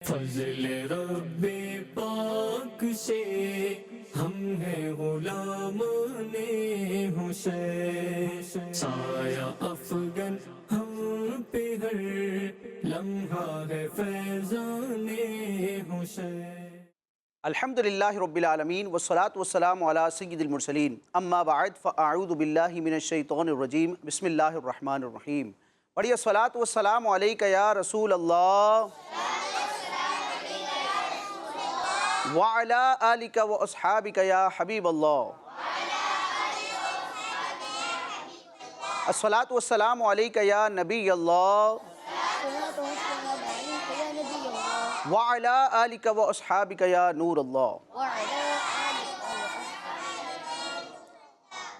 فضل رب پاک سے ہم ہیں غلامان حسین، سایہ افغن ہم پہ ہر لمحہ ہے فیضان حسین۔ الحمدللہ رب العالمین والصلاة والسلام علی سید المرسلین، اما بعد فاعوذ باللہ من الشیطان الرجیم، بسم اللہ الرحمن الرحیم۔ پڑھیے الصلاة والسلام علیکہ یا رسول اللہ وعلی آلکہ و اصحابکہ یا حبیب اللہ۔ الصلاة والسلام علیکہ یا نبی اللہ وعلی آلکہ و اصحابکہ یا نور اللہ۔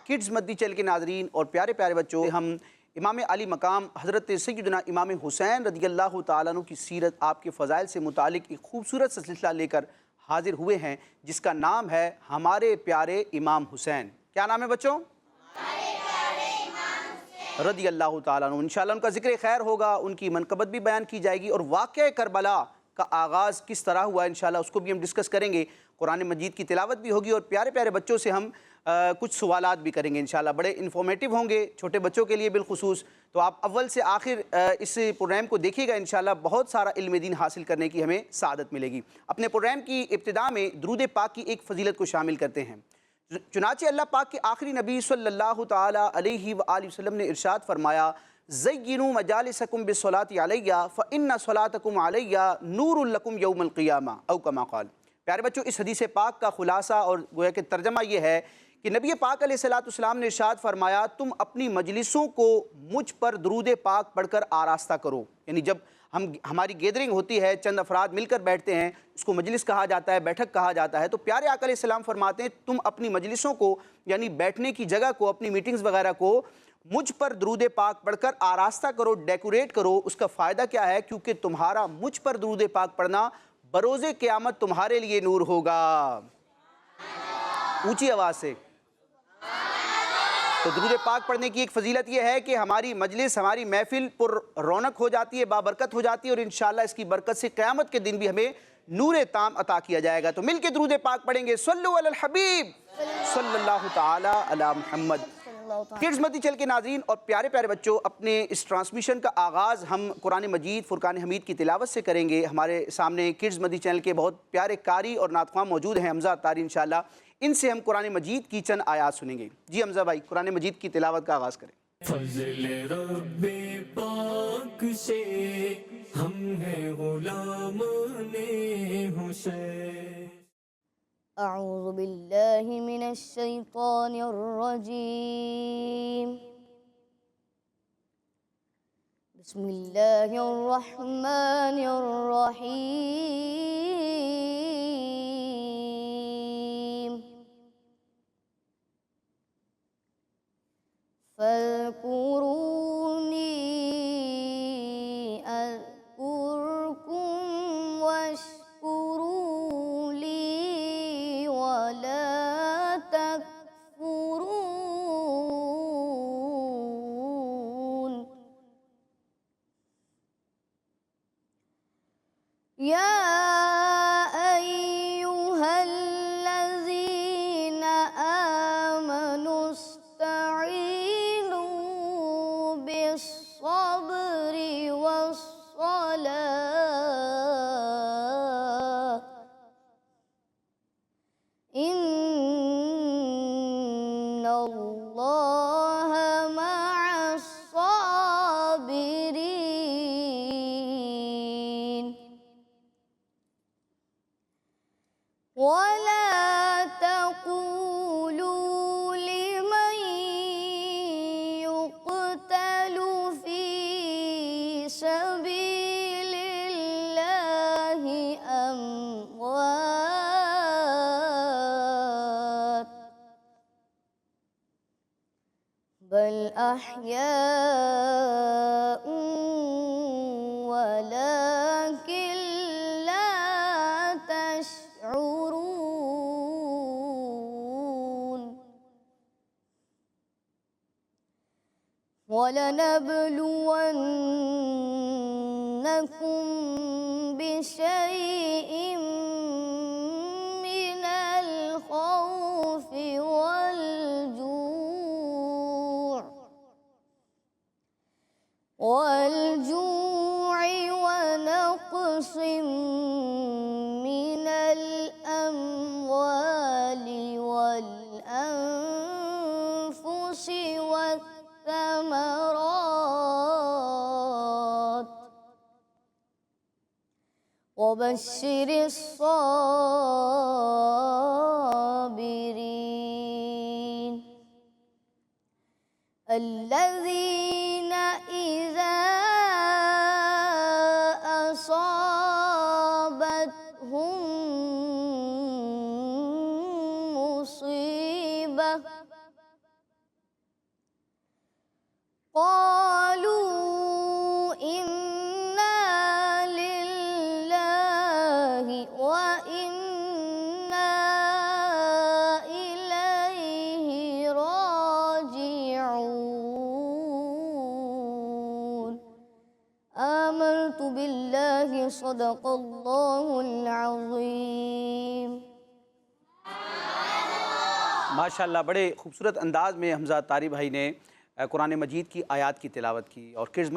کڈز مدنی چینل کے ناظرین اور پیارے پیارے بچوں، ہم امام علی مقام حضرت سیدنا امام حسین رضی اللہ تعالیٰ عنہ کی سیرت، آپ کے فضائل سے متعلق ایک خوبصورت سا سلسلہ لے کر حاضر ہوئے ہیں، جس کا نام ہے ہمارے پیارے امام حسین۔ کیا نام ہے بچوں؟ ہمارے پیارے امام حسین رضی اللہ تعالیٰ عنہ۔ انشاءاللہ ان کا ذکر خیر ہوگا، ان کی منقبت بھی بیان کی جائے گی، اور واقعہ کربلا کا آغاز کس طرح ہوا انشاءاللہ اس کو بھی ہم ڈسکس کریں گے۔ قرآن مجید کی تلاوت بھی ہوگی، اور پیارے پیارے بچوں سے ہم کچھ سوالات بھی کریں گے انشاءاللہ، بڑے انفارمیٹیو ہوں گے چھوٹے بچوں کے لیے بالخصوص۔ تو آپ اول سے آخر اس پروگرام کو دیکھیے گا، انشاءاللہ بہت سارا علم دین حاصل کرنے کی ہمیں سعادت ملے گی۔ اپنے پروگرام کی ابتدا میں درود پاک کی ایک فضیلت کو شامل کرتے ہیں۔ چنانچہ اللہ پاک کے آخری نبی صلی اللہ تعالیٰ علیہ وآلہ وسلم نے ارشاد فرمایا، زینوا مجالسکم بالصلاۃ علیہ فإن صلاتکم علیہ نور لکم یوم القیامہ او کما قال۔ پیارے بچوں، اس حدیث پاک کا خلاصہ اور گویا کہ ترجمہ یہ ہے کہ نبی پاک علیہ السلام نے ارشاد فرمایا، تم اپنی مجلسوں کو مجھ پر درود پاک پڑھ کر آراستہ کرو۔ یعنی جب ہماری گیدرنگ ہوتی ہے، چند افراد مل کر بیٹھتے ہیں، اس کو مجلس کہا جاتا ہے، بیٹھک کہا جاتا ہے، تو پیارے آقا علیہ السلام فرماتے ہیں تم اپنی مجلسوں کو، یعنی بیٹھنے کی جگہ کو، اپنی میٹنگز وغیرہ کو مجھ پر درود پاک پڑھ کر آراستہ کرو، ڈیکوریٹ کرو۔ اس کا فائدہ کیا ہے؟ کیونکہ تمہارا مجھ پر درود پاک پڑھنا بروز قیامت تمہارے لیے نور ہوگا۔ اونچی آواز سے۔ تو درود پاک پڑھنے کی ایک فضیلت یہ ہے کہ ہماری مجلس، ہماری محفل پر رونق ہو جاتی ہے، بابرکت ہو جاتی ہے، اور انشاءاللہ اس کی برکت سے قیامت کے دن بھی ہمیں نور تام عطا کیا جائے گا۔ تو مل کے درود پاک پڑھیں گے، صلو علی الحبیب صلی اللہ تعالی علی محمد۔ کڈز مدنی چینل کے ناظرین اور پیارے پیارے بچوں، اپنے اس ٹرانسمیشن کا آغاز ہم قرآن مجید فرقان حمید کی تلاوت سے کریں گے۔ ہمارے سامنے کڈز مدنی چینل کے بہت پیارے قاری اور نعت خواں موجود ہیں، حمزہ عطاری انشاءاللہ، ان سے ہم قرآن مجید کی چند آیات سنیں گے۔ جی حمزہ بھائی، قرآن مجید کی تلاوت کا آغاز کریں۔ فضل رب پاک سے ہم ہیں غلامان حسین۔ اعوذ باللہ من الشیطان الرجیم، بسم اللہ الرحمن الرحیم۔ فاذکرونی اذکرکم واشکروا لی ولا تکفرون۔ یا ایہا الذین آمنوا استعینوا بالصبر والصلاة ان اللہ مع الصابرین۔ ولا تقولوا لمن يقتل في سبيل الله أموات بل أحياء ولكن لا تشعرون۔ وَلَنَبْلُوَنَّكُمْ بشيء من الخوف والجوع ونقص من الأموال والأنفس والثمرات وبشر الصابرين الذين إذا أصابتهم مصيبة قالوا إنا لله وإنا إليه راجعون آمنت بالله صدق الله العظيم. ماشاءاللہ بڑے خوبصورت انداز میں حمزہ طاری بھائی نے قرآن مجید کی آیات کی تلاوت کی. اور کڈز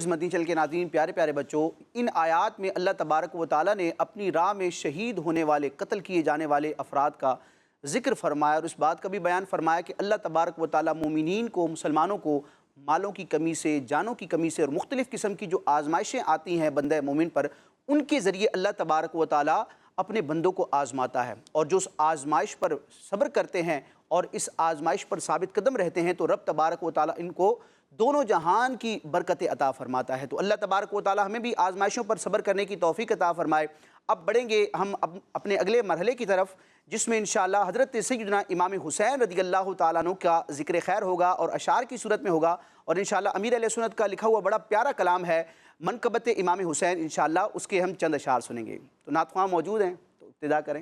مدنی چینل کے ناظرین، پیارے پیارے بچوں، ان آیات میں اللہ تبارک و تعالیٰ نے اپنی راہ میں شہید ہونے والے، قتل کیے جانے والے افراد کا ذکر فرمایا، اور اس بات کا بھی بیان فرمایا کہ اللہ تبارک و تعالیٰ مومنین کو، مسلمانوں کو مالوں کی کمی سے، جانوں کی کمی سے اور مختلف قسم کی جو آزمائشیں آتی ہیں بندہ مومن پر، ان کے ذریعے اللہ تبارک و تعالیٰ اپنے بندوں کو آزماتا ہے. اور جو اس آزمائش پر صبر کرتے ہیں اور اس آزمائش پر ثابت قدم رہتے ہیں تو رب تبارک و تعالیٰ ان کو دونوں جہان کی برکتیں عطا فرماتا ہے. تو اللہ تبارک و تعالیٰ ہمیں بھی آزمائشوں پر صبر کرنے کی توفیق عطا فرمائے. اب بڑھیں گے ہم اپنے اگلے مرحلے کی طرف، جس میں انشاءاللہ حضرت سیدنا امام حسین رضی اللہ تعالیٰ عنہ کا ذکر خیر ہوگا اور اشعار کی صورت میں ہوگا. اور انشاءاللہ امیر علیہ سنت کا لکھا ہوا بڑا پیارا کلام ہے منقبت امام حسین، انشاءاللہ اس کے ہم چند اشعار سنیں گے. تو نعت خواں موجود ہیں تو ابتدا کریں.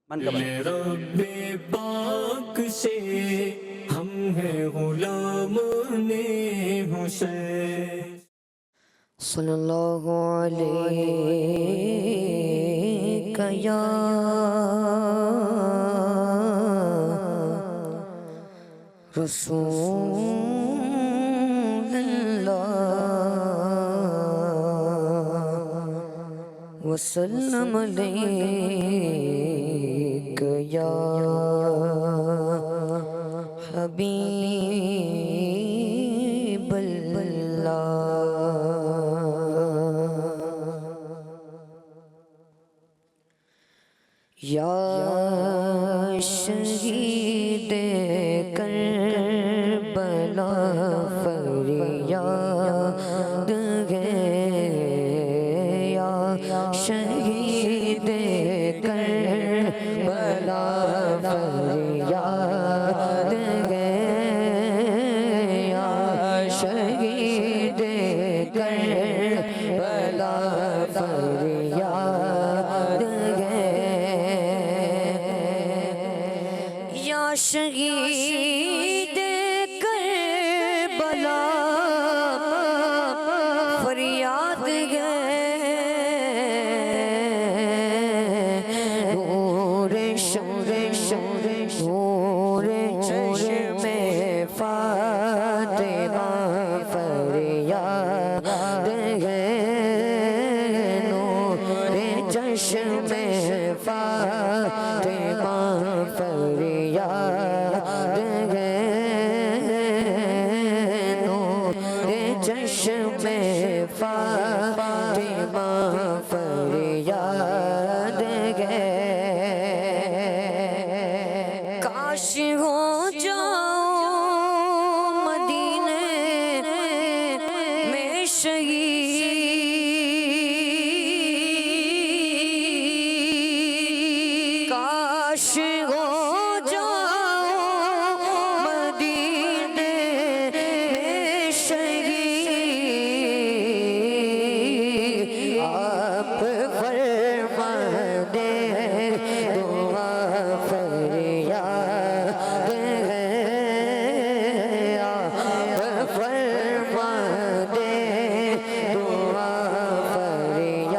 منقبت رب پاک سے ہم ہیں غلام حسین. صلی اللہ علیہ یا رسول اللہ وسلم علیک یا حبیب اللہ. یا شہید کربلا فریاد ہے، یا شہید کربلا فریاد ہے، یا شہید کربلا فریاد ہے، یا شہید کربلا فریاد ہے، نور چشم فاطمہ فریاد ہے، نور چشم فاطمہ فریاد ہے، نور چشم فاطمہ فریاد ہے. کاش ہو جاؤ مدینے میں شہید، کاش ہو جاؤ مدینے میں شہید، آپ فرما دے دعا فریاد ہے، آپ فرما دے دعا فریاد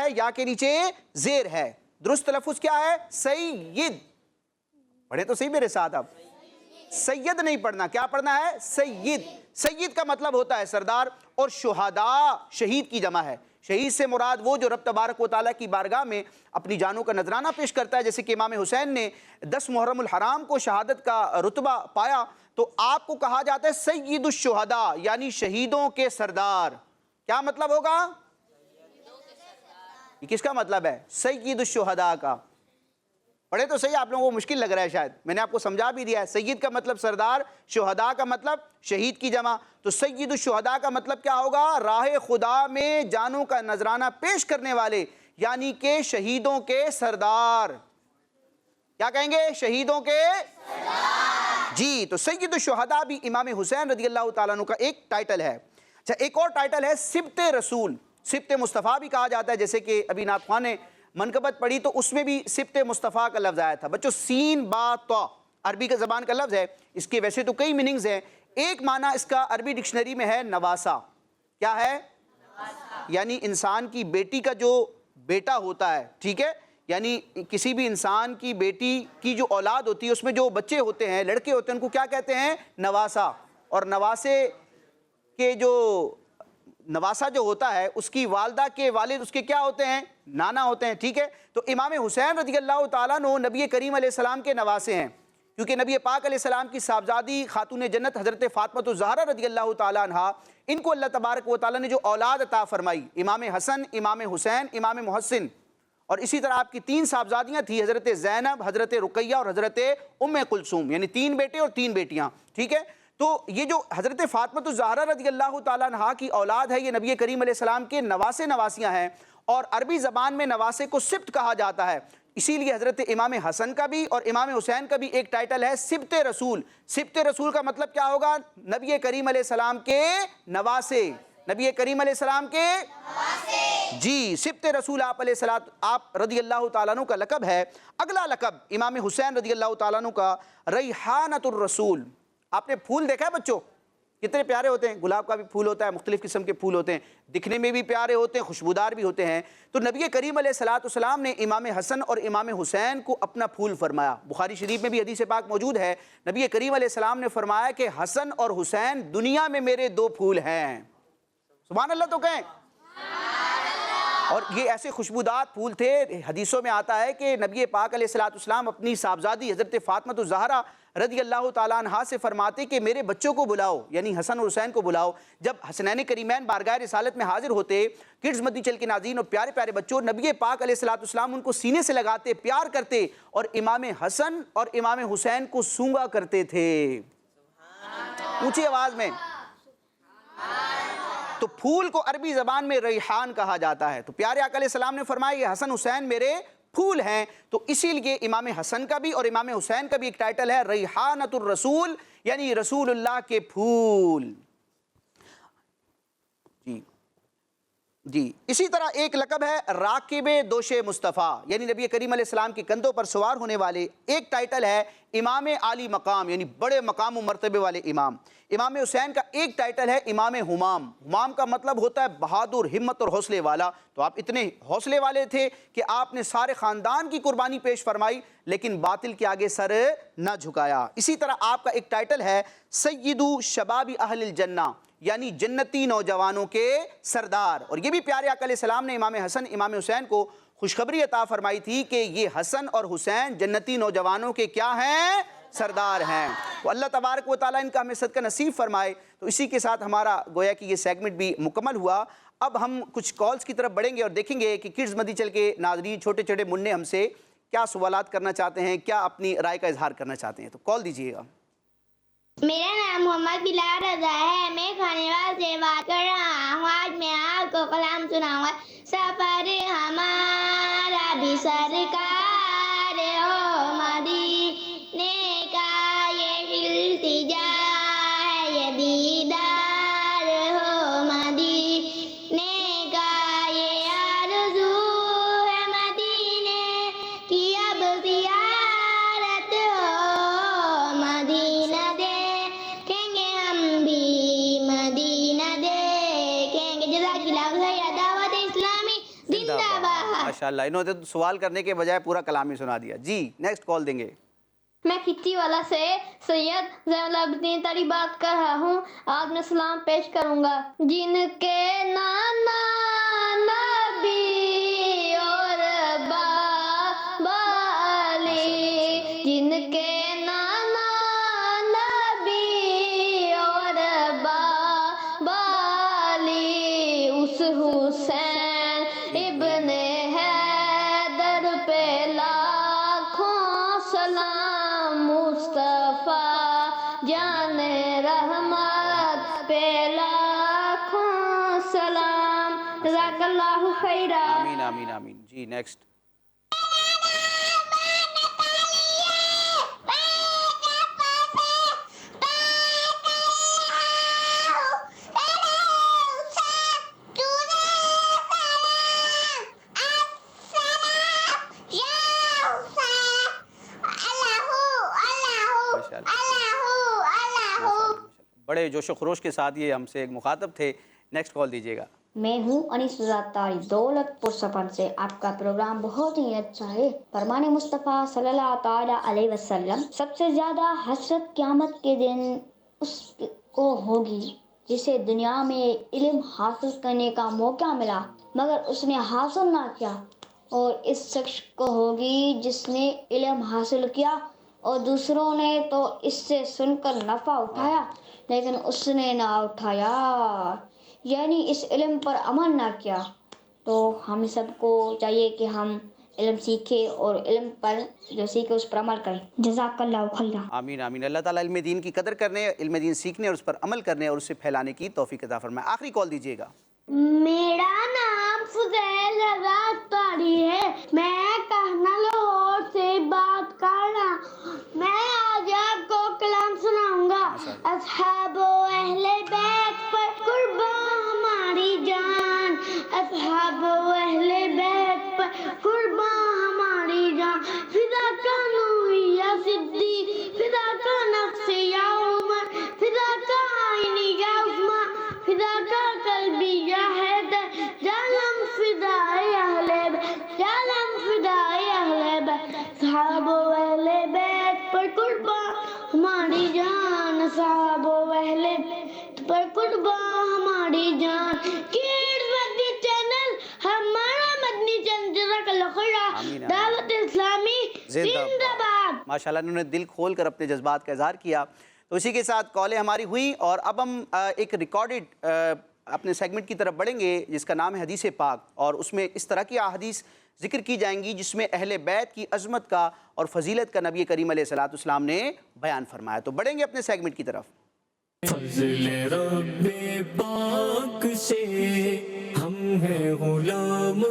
ہے، یا کے نیچے زیر ہے. درست تلفظ کیا ہے؟ سید. پڑھے تو صحیح میرے ساتھ اب. سید نہیں پڑھنا، کیا پڑھنا ہے؟ سید. سید کا مطلب ہوتا ہے سردار، اور شہداء شہید کی جمع ہے. شہید سے مراد وہ جو رب تبارک و تعالیٰ کی بارگاہ میں اپنی جانوں کا نذرانہ پیش کرتا ہے. جیسے کہ امام حسین نے 10 محرم الحرام کو شہادت کا رتبہ پایا، تو آپ کو کہا جاتا ہے سید الشہداء، یعنی شہیدوں کے سردار. کیا مطلب ہوگا؟ یہ کس کا مطلب ہے؟ سید الشہداء کا. پڑھے تو صحیح، آپ لوگوں کو مشکل لگ رہا ہے شاید، میں نے آپ کو سمجھا بھی دیا ہے. سید کا مطلب سردار، شہداء کا مطلب شہید کی جمع. تو سید الشہداء کا مطلب کیا ہوگا؟ راہ خدا میں جانوں کا نذرانہ پیش کرنے والے، یعنی کہ شہیدوں کے سردار. کیا کہیں گے؟ شہیدوں کے سردار. جی، تو سید الشہداء بھی امام حسین رضی اللہ تعالیٰ عنہ کا ایک ٹائٹل ہے. اچھا، ایک اور ٹائٹل ہے سبط رسول. سبط مصطفیٰ بھی کہا جاتا ہے. جیسے کہ ابھی نعت خواہ نے منقبت پڑھی تو اس میں بھی سبط مصطفیٰ کا لفظ آیا تھا. بچوں سین با طا عربی کا زبان کا لفظ ہے. اس کے ویسے تو کئی میننگز ہیں. ایک معنی اس کا عربی ڈکشنری میں ہے نواسا. کیا ہے؟ یعنی انسان کی بیٹی کا جو بیٹا ہوتا ہے، ٹھیک ہے، یعنی کسی بھی انسان کی بیٹی کی جو اولاد ہوتی ہے اس میں جو بچے ہوتے ہیں، لڑکے ہوتے ہیں، ان کو کیا کہتے ہیں؟ نواسا. اور نواسے کے جو نواسا جو ہوتا ہے اس کی والدہ کے والد اس کے کیا ہوتے ہیں؟ نانا ہوتے ہیں. ٹھیک ہے، تو امام حسین رضی اللہ تعالیٰ عنہ نبی کریم علیہ السلام کے نواسے ہیں، کیونکہ نبی پاک علیہ السلام کی صاحبزادی خاتون جنت حضرت فاطمہ الزہرا رضی اللہ تعالیٰ عنہ، ان کو اللہ تبارک و تعالیٰ نے جو اولاد عطا فرمائی، امام حسن، امام حسین، امام محسن، اور اسی طرح آپ کی 3 صاحبزادیاں تھیں، حضرت زینب، حضرت رقیہ اور حضرت ام کلثوم، یعنی 3 بیٹے اور 3 بیٹیاں. ٹھیک ہے، تو یہ جو حضرت فاطمہ الزہرا رضی اللہ تعالیٰ عنہ کی اولاد ہے، یہ نبی کریم علیہ السلام کے نواسے نواسیاں ہیں. اور عربی زبان میں نواسے کو سبط کہا جاتا ہے. اسی لیے حضرت امام حسن کا بھی اور امام حسین کا بھی ایک ٹائٹل ہے سبط رسول. سبط رسول کا مطلب کیا ہوگا؟ نبی کریم علیہ السلام کے نواسے. نبی کریم علیہ السلام کے نواسے. جی، سبط رسول آپ علیہ السلام، آپ رضی اللہ تعالیٰ عنہ کا لقب ہے. اگلا لقب امام حسین رضی اللہ تعالیٰ عنہ کا ریحانۃ الرسول. آپ نے پھول دیکھا ہے بچوں؟ کتنے پیارے ہوتے ہیں. گلاب کا بھی پھول ہوتا ہے، مختلف قسم کے پھول ہوتے ہیں، دکھنے میں بھی پیارے ہوتے ہیں، خوشبودار بھی ہوتے ہیں. تو نبی کریم علیہ السلام نے امام حسن اور امام حسین کو اپنا پھول فرمایا. بخاری شریف میں بھی حدیث پاک موجود ہے. نبی کریم علیہ السلام نے فرمایا کہ حسن اور حسین دنیا میں میرے 2 پھول ہیں. سبحان اللہ تو کہیں. اور یہ ایسے خوشبودار پھول تھے. حدیثوں میں آتا ہے کہ نبی پاک علیہ السلام اپنی صاحبزادی حضرت فاطمہ الزہرا رضی اللہ تعالیٰ عنہ سے فرماتے کہ میرے بچوں کو بلاؤ، یعنی حسن اور حسین کو بلاؤ. جب حسنین کریمین بارگاہ رسالت میں حاضر ہوتے، کڈز مدنی چل کے ناظرین اور پیارے پیارے بچوں، نبی پاک علیہ السلام ان کو سینے سے لگاتے، پیار کرتے اور امام حسن اور امام حسین کو سونگا کرتے تھے اونچی آواز میں. تو پھول کو عربی زبان میں ریحان کہا جاتا ہے. تو پیارے آقا علیہ السلام نے فرمایا یہ حسن حسین میرے پھول ہیں. تو اسی لیے امام حسن کا بھی اور امام حسین کا بھی ایک ٹائٹل ہے ریحانۃ الرسول، یعنی رسول اللہ کے پھول. جی، اسی طرح ایک لقب ہے راکب دوش مصطفیٰ، یعنی نبی کریم علیہ السلام کے کندھوں پر سوار ہونے والے. ایک ٹائٹل ہے امام عالی مقام، یعنی بڑے مقام و مرتبے والے امام. امام حسین کا ایک ٹائٹل ہے امام ہمام. ہمام کا مطلب ہوتا ہے بہادر، ہمت اور حوصلے والا. تو آپ اتنے حوصلے والے تھے کہ آپ نے سارے خاندان کی قربانی پیش فرمائی لیکن باطل کے آگے سر نہ جھکایا. اسی طرح آپ کا ایک ٹائٹل ہے سید شباب اہل الجنہ، یعنی جنتی نوجوانوں کے سردار. اور یہ بھی پیارے آقا علیہ السلام نے امام حسن امام حسین کو خوشخبری عطا فرمائی تھی کہ یہ حسن اور حسین جنتی نوجوانوں کے کیا ہیں؟ سردار ہیں. تو اللہ تبارک و تعالیٰ ان کا ہمیں صدقہ نصیب فرمائے. تو اسی کے ساتھ ہمارا گویا کہ یہ سیگمنٹ بھی مکمل ہوا. اب ہم کچھ کالز کی طرف بڑھیں گے اور دیکھیں گے کہ کڈز مدنی چل کے ناظرین چھوٹے چھوٹے منع ہم سے کیا سوالات کرنا چاہتے ہیں، کیا اپنی رائے کا اظہار کرنا چاہتے ہیں. تو کال دیجیے گا. میرا نام محمد بلال رضا ہے، میں کھانیوال سے بات کر رہا ہوں. آج میں آپ کو کلام سناؤں گا. سفر ہمارا بھی سرکار ہو مدینے کا، یہ التجا ہے یہ دیدار ہو مدینے کا، یہ آرزو ہے مدینے کی اب زیارت ہو مدینہ دیکھیں گے ہم بھی مدینہ دیکھیں گے. جزاک اللہ خیر. دعوت ماشاءاللہ، انہوں نے سوال کرنے کے بجائے پورا کلام ہی سنا دیا. جی نیکسٹ کال دیں گے. میں کھچی والا سے سید زین العابدین تاری بات کر رہا ہوں. آج میں سلام پیش کروں گا. جن کے نانا نبی اور بابا علی، جن کے نانا نبی اور بابا علی، اس حسین ابن حیدر پہ لاکھوں سلام، مصطفیٰ جان رحمت پہ لاکھوں سلام. جزاک اللہ خیرا. آمین آمین آمین. جی نیکسٹ. بڑے جوش و خروش کے ساتھ یہ ہم سے ایک مخاطب تھے. نیکسٹ کال دیجیے گا. میں ہوں انیس تاری دولت پور سپن سے. آپ کا پروگرام بہت ہی اچھا ہے. فرمان مصطفیٰ صلی اللہ تعالی علیہ وسلم، سب سے زیادہ حسرت قیامت کے دن اس کو ہوگی جسے دنیا میں علم حاصل کرنے کا موقع ملا مگر اس نے حاصل نہ کیا، اور اس شخص کو ہوگی جس نے علم حاصل کیا اور دوسروں نے تو اس سے سن کر نفع اٹھایا لیکن اس نے نہ اٹھایا، یعنی اس علم پر عمل نہ کیا. تو ہم سب کو چاہیے کہ ہم علم سیکھیں اور علم پر جو سیکھے اس پر عمل کریں. جزاک اللہ خیرا. آمین آمین. اللہ تعالیٰ علم دین کی قدر کرنے، علم دین سیکھنے اور اس پر عمل کرنے اور اسے پھیلانے کی توفیق عطا فرمائے. آخری کال دیجیے گا. میرا نام فضیل رضا تاری ہے. میں کہنا لاہور سے بات کر رہا ہوں. میں آج آپ کو کلام سناؤں گا. اصحاب و اہل بیت پر قربان ہماری جان، اصحاب و اہل بیت پر قربان ہماری جان. فدا کا نور یا صدیق، فدا کا نفس یا عمر، فدا کا آئینی یا عثمان، فدا کا قلبی یا حیدر، جالم فدائی اہل بیت، جالم فدائی اہل بیت. صحاب و اہل بیت پر قربان ہماری جان، صحاب و اہل بیت پر قربان ہماری جان. کیڈ مدنی چینل، ہمارا مدنی چینل. جزاک اللہ خیر. دعوت اسلامی زندہ باد. ماشاءاللہ انہوں نے دل کھول کر اپنے جذبات کا اظہار کیا. تو اسی کے ساتھ کالیں ہماری ہوئی اور اب ہم ایک ریکارڈڈ اپنے سیگمنٹ کی طرف بڑھیں گے جس کا نام ہے حدیث پاک، اور اس میں اس طرح کی احادیث ذکر کی جائیں گی جس میں اہل بیت کی عظمت کا اور فضیلت کا نبی کریم علیہ الصلوۃ والسلام نے بیان فرمایا. تو بڑھیں گے اپنے سیگمنٹ کی طرف. فضل رب پاک سے ہم ہیں غلام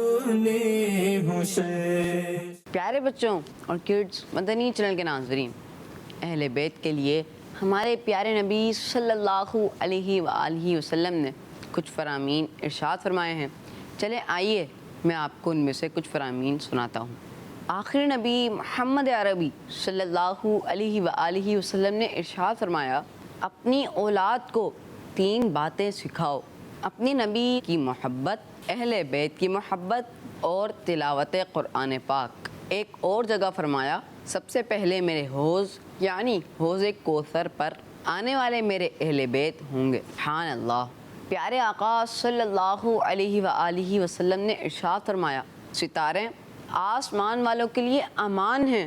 حسین. پیارے بچوں اور کڈز مدنی چینل کے ناظرین، اہل بیت کے لیے ہمارے پیارے نبی صلی اللہ علیہ وآلہ وسلم نے کچھ فرامین ارشاد فرمائے ہیں. چلیں آئیے میں آپ کو ان میں سے کچھ فرامین سناتا ہوں. آخر نبی محمد عربی صلی اللہ علیہ وآلہ وسلم نے ارشاد فرمایا، اپنی اولاد کو 3 باتیں سکھاؤ: اپنی نبی کی محبت، اہل بیت کی محبت اور تلاوت قرآن پاک. ایک اور جگہ فرمایا، سب سے پہلے میرے حوض یعنی حوض کوثر پر آنے والے میرے اہل بیت ہوں گے. سبحان اللہ. پیارے آقا صلی اللہ علیہ وآلہ وسلم نے ارشاد فرمایا، ستارے آسمان والوں کے لیے امان ہیں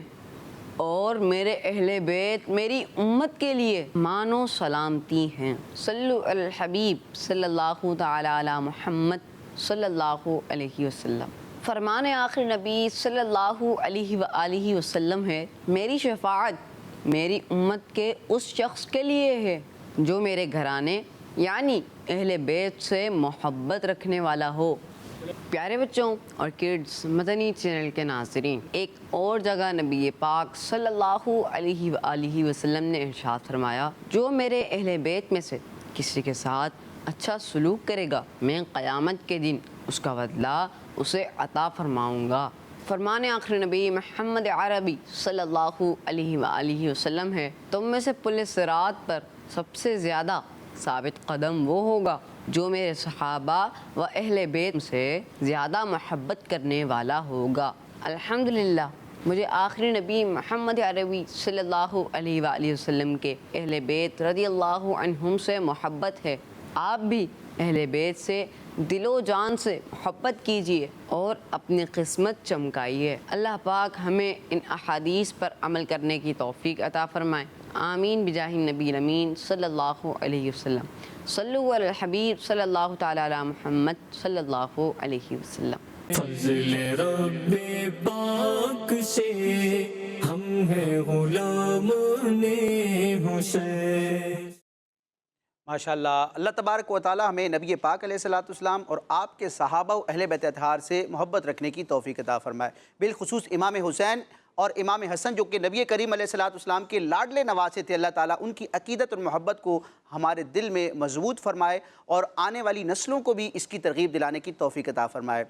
اور میرے اہل بیت میری امت کے لیے مان و سلامتی ہیں. صلو علی الحبیب صلی اللہ تعالی علی محمد صلی اللہ علیہ وسلم. فرمان آخر نبی صلی اللہ علیہ وآلہ وسلم ہے، میری شفاعت میری امت کے اس شخص کے لیے ہے جو میرے گھرانے یعنی اہل بیت سے محبت رکھنے والا ہو. پیارے بچوں اور کڈز مدنی چینل کے ناظرین، ایک اور جگہ نبی پاک صلی اللہ علیہ وآلہ وسلم نے ارشاد فرمایا، جو میرے اہل بیت میں سے کسی کے ساتھ اچھا سلوک کرے گا میں قیامت کے دن اس کا بدلہ اسے عطا فرماؤں گا. فرمان آخر نبی محمد عربی صلی اللہ علیہ وآلہ وسلم ہے، تم میں سے پل صراط پر سب سے زیادہ ثابت قدم وہ ہوگا جو میرے صحابہ و اہل بیت سے زیادہ محبت کرنے والا ہوگا۔ الحمدللہ مجھے آخری نبی محمد عربی صلی اللہ علیہ وآلہ وسلم کے اہل بیت رضی اللہ عنہم سے محبت ہے۔ آپ بھی اہل بیت سے دل و جان سے محبت کیجیے اور اپنی قسمت چمکائیے۔ اللہ پاک ہمیں ان احادیث پر عمل کرنے کی توفیق عطا فرمائے۔ آمین بجاہ النبی الامین صلی اللہ علیہ وسلم۔ صلو علی الحبیب صلی اللہ تعالی علی محمد صلی اللہ علیہ وسلم۔ فضل رب پاک سے ہم ہیں غلام حسین۔ ماشاءاللہ، اللہ تبارک و تعالی ہمیں نبی پاک علیہ الصلوۃ والسلام اور آپ کے صحابہ و اہل بیت اطہار سے محبت رکھنے کی توفیق عطا فرمائے۔ بالخصوص امام حسین اور امام حسن جو کہ نبی کریم علیہ الصلوۃ والسلام کے لاڈلے نواسے تھے، اللہ تعالیٰ ان کی عقیدت اور محبت کو ہمارے دل میں مضبوط فرمائے اور آنے والی نسلوں کو بھی اس کی ترغیب دلانے کی توفیق عطا فرمائے۔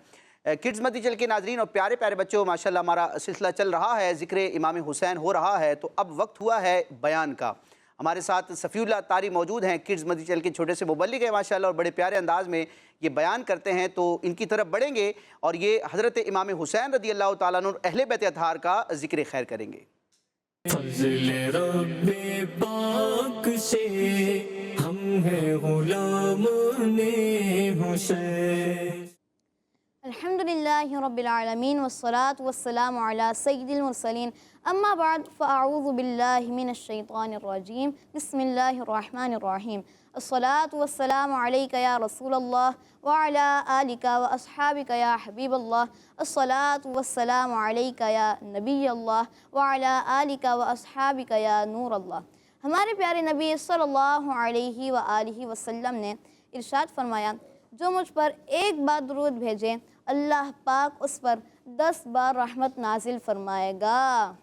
کڈز مدنی چینل کے ناظرین اور پیارے پیارے بچوں، ماشاءاللہ ہمارا سلسلہ چل رہا ہے، ذکر امام حسین ہو رہا ہے، تو اب وقت ہوا ہے بیان کا۔ ہمارے ساتھ صفی اللہ طاری موجود ہیں، کڈز مدنی چینل کے چھوٹے سے مبلغ ہیں ماشاءاللہ، اور بڑے پیارے انداز میں یہ بیان کرتے ہیں، تو ان کی طرف بڑھیں گے اور یہ حضرت امام حسین رضی اللہ تعالیٰ عنہ اور اہل بیت اطہار کا ذکر خیر کریں گے۔ فضل رب پاک سے ہم ہیں غلام حسین۔ الحمدللہ رب العالمین والصلاة والسلام علی سید المرسلین، اما بعد فاعوذ باللہ من الشیطان الرجیم، بسم اللہ الرحمن الرحیم۔ الصلاة والسلام علیک یا رسول اللہ وعلی آلک واصحابک یا حبیب اللہ۔ الصلاة والسلام علیک یا نبی اللہ وعلی آلک واصحابک یا نور اللہ۔ ہمارے پیارے نبی صلی اللہ علیہ وآلہ وسلم نے ارشاد فرمایا، جو مجھ پر ایک بار درود بھیجے اللہ پاک اس پر 10 بار رحمت نازل فرمائے گا۔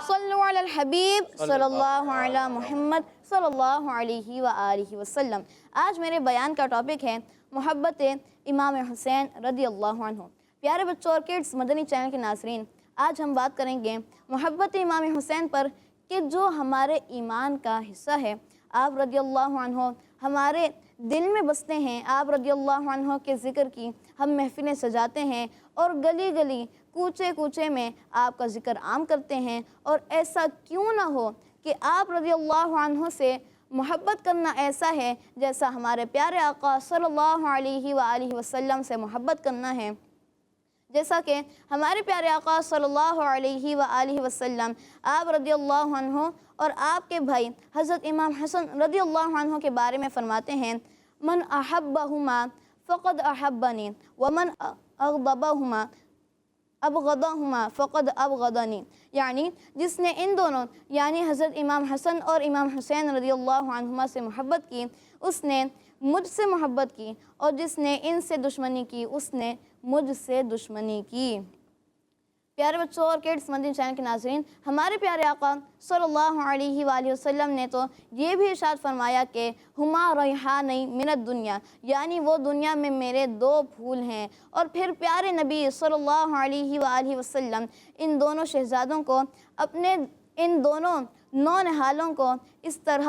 صلو علی الحبیب صلی اللہ علی محمد صلی اللہ علیہ وآلہ وسلم۔ آج میرے بیان کا ٹاپک ہے محبت امام حسین رضی اللہ عنہ۔ پیارے بچوں اور کڈز مدنی چینل کے ناظرین، آج ہم بات کریں گے محبت امام حسین پر کہ جو ہمارے ایمان کا حصہ ہے۔ آپ رضی اللہ عنہ ہمارے دل میں بستے ہیں، آپ رضی اللہ عنہ کے ذکر کی ہم محفلیں سجاتے ہیں اور گلی گلی کوچے کوچے میں آپ کا ذکر عام کرتے ہیں، اور ایسا کیوں نہ ہو کہ آپ رضی اللہ عنہ سے محبت کرنا ایسا ہے جیسا ہمارے پیارے آقا صلی اللہ علیہ وآلہ وسلم سے محبت کرنا ہے۔ جیسا کہ ہمارے پیارے آقا صلی اللہ علیہ وآلہ وسلم آپ رضی اللہ عنہ اور آپ کے بھائی حضرت امام حسن رضی اللہ عنہ کے بارے میں فرماتے ہیں، من احبہما فقد احبنی ومن اغضبہما ابغضہما فقد ابغضنی، یعنی جس نے ان دونوں یعنی حضرت امام حسن اور امام حسین رضی اللہ عنہما سے محبت کی اس نے مجھ سے محبت کی، اور جس نے ان سے دشمنی کی اس نے مجھ سے دشمنی کی۔ پیارے بچوں اور کڈز مدنی چینل کے ناظرین، ہمارے پیارے آقا صلی اللہ علیہ وآلہ وسلم نے تو یہ بھی ارشاد فرمایا کہ ہما ریحانی من الدنیا، یعنی وہ دنیا میں میرے 2 پھول ہیں۔ اور پھر پیارے نبی صلی اللہ علیہ وآلہ وسلم ان دونوں شہزادوں کو اپنے ان دونوں نونہالوں کو اس طرح